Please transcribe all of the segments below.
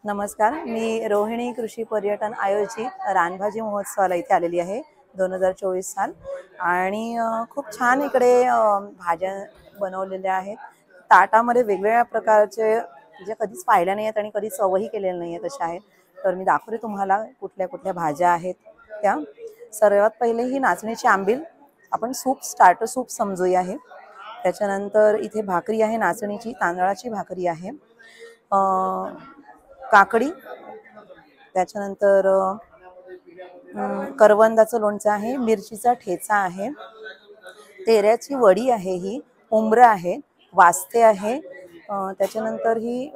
नमस्कार, मी रोहिणी कृषी पर्यटन आयोजित रानभाजी महोत्सवाला इथे आलेली आहे 2024 साल आणि खूप छान इकडे भाज्या बनवलेल्या आहेत। ताटामध्ये वेगवेगळ्या प्रकारचे जे कधीच पाहिल्या नाही आहेत आणि कधी चवही केलेल्या नाही आहेत अशा आहेत। तर मी दाखवते तुम्हाला कुठल्या कुठल्या भाज्या आहेत त्या। सर्वात पहिले ही नाचणीची आंबील, आपण सूप स्टार्टर सूप समजूया हे। त्याच्यानंतर इथे भाकरी आहे, नाचणीची तांदळाची भाकरी आहे, काकडी, त्याच्यानंतर करवंदाचं लोणचं आहे, मिरचीचा ठेचा आहे, तेऱ्याची वडी आहे, ही उंबरं आहे, वास्ते आहे, त्याच्यानंतर ही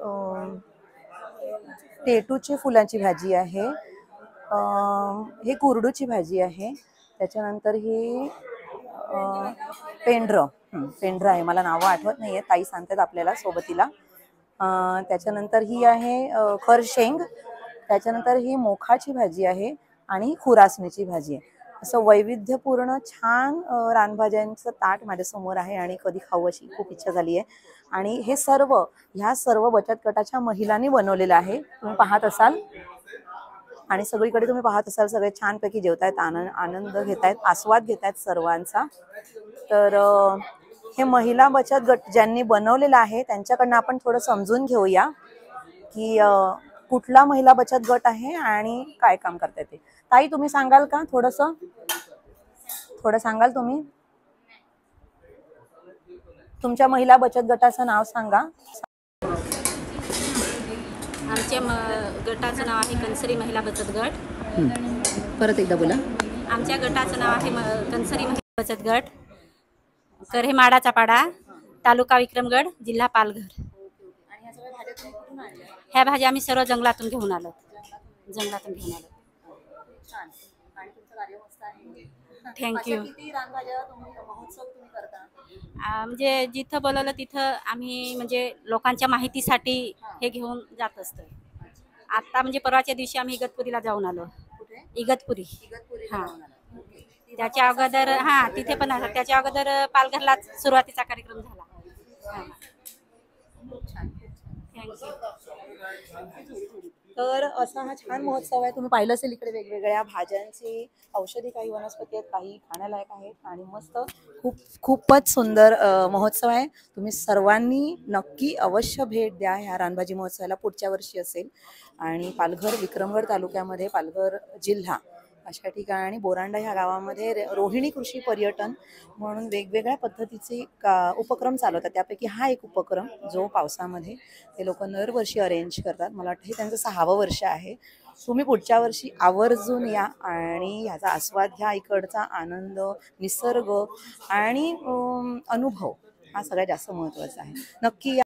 टेटूची फुलांची भाजी आहे, हे कुरडूची भाजी आहे, त्याच्यानंतर ही पेंढरं आहे, मला नावं आठवत नाहीये, ताई सांगतात आपल्याला सोबतीला। त्याच्यानंतर ही आहे खरशेंग, त्याच्यानंतर ही मोखाची भाजी आहे आणि खुरासणीची भाजी आहे। असं वैविध्यपूर्ण छान रानभाज्यांचं ताट माझ्यासमोर आहे आणि कधी खाऊ अशी खूप इच्छा झाली आहे। आणि हे ह्या सर्व बचत गटाच्या महिलांनी बनवलेलं आहे, तुम्ही पाहत असाल। आणि सगळीकडे तुम्ही पाहत असाल सगळे छानपैकी जेवतायत, आनंद घेतायत, आस्वाद घेतायत सर्वांचा। तर हे महिला बचत गट ज्यांनी बनवलेलं आहे त्यांच्याकडनं आपण थोडं समजून घेऊया की कुठला महिला बचत गट आहे आणि काय काम करताय ते। ताई तुम्ही सांगाल का थोडं सांगाल तुम्ही तुमच्या महिला बचत गटाचं नाव सांगा। आमच्या गटाचं नाव आहे कंसरी महिला बचत गट। परत एकदा बोला। आमच्या गटाचं नाव आहे कंसरी महिला बचत गट, कऱ्हेमाडाचा पाडा, तालुका विक्रमगड, जिल्हा पालघर। ह्या भाज्या आम्ही सर्व जंगलातून घेऊन आलो। थँक्यू। म्हणजे जिथं बोलवलं तिथं आम्ही म्हणजे लोकांच्या माहितीसाठी हे घेऊन जात असतो। आता म्हणजे परवाच्या दिवशी आम्ही इगतपुरीला जाऊन आलो। इगतपुरी हां, त्याच्या अगोदर हां तिथे पण आहे, त्याच्या अगोदर पालघरला सुरुवातीचा कार्यक्रम झाला। हां, थँक्यू। तर असा हा छान महोत्सव आहे, तुम्ही पाहिलं असेल इकडे वेगवेगळ्या भाज्यांची, औषधी काही वनस्पती आहेत, काही खाण्यालायक आहेत आणि मस्त खूपच सुंदर महोत्सव आहे। तुम्ही सर्वांनी नक्की अवश्य भेट द्या ह्या रानभाजी महोत्सवाला। पुढच्या वर्षी असेल आणि पालघर विक्रमगड तालुक्यामध्ये, पालघर जिल्हा अशा ठिकाणी बोरांडा ह्या गावामध्ये रोहिणी कृषी पर्यटन म्हणून वेगवेगळ्या पद्धतीचे उपक्रम चालवतात। त्यापैकी हा एक उपक्रम जो पावसामध्ये ते लोक दरवर्षी अरेंज करतात, मला वाटतं हे त्यांचं 6वं वर्ष आहे। तुम्ही पुढच्या वर्षी आवर्जून या आणि ह्याचा आस्वाद घ्या। इकडचा आनंद, निसर्ग आणि अनुभव हा सगळ्यात जास्त महत्त्वाचा आहे। नक्की या।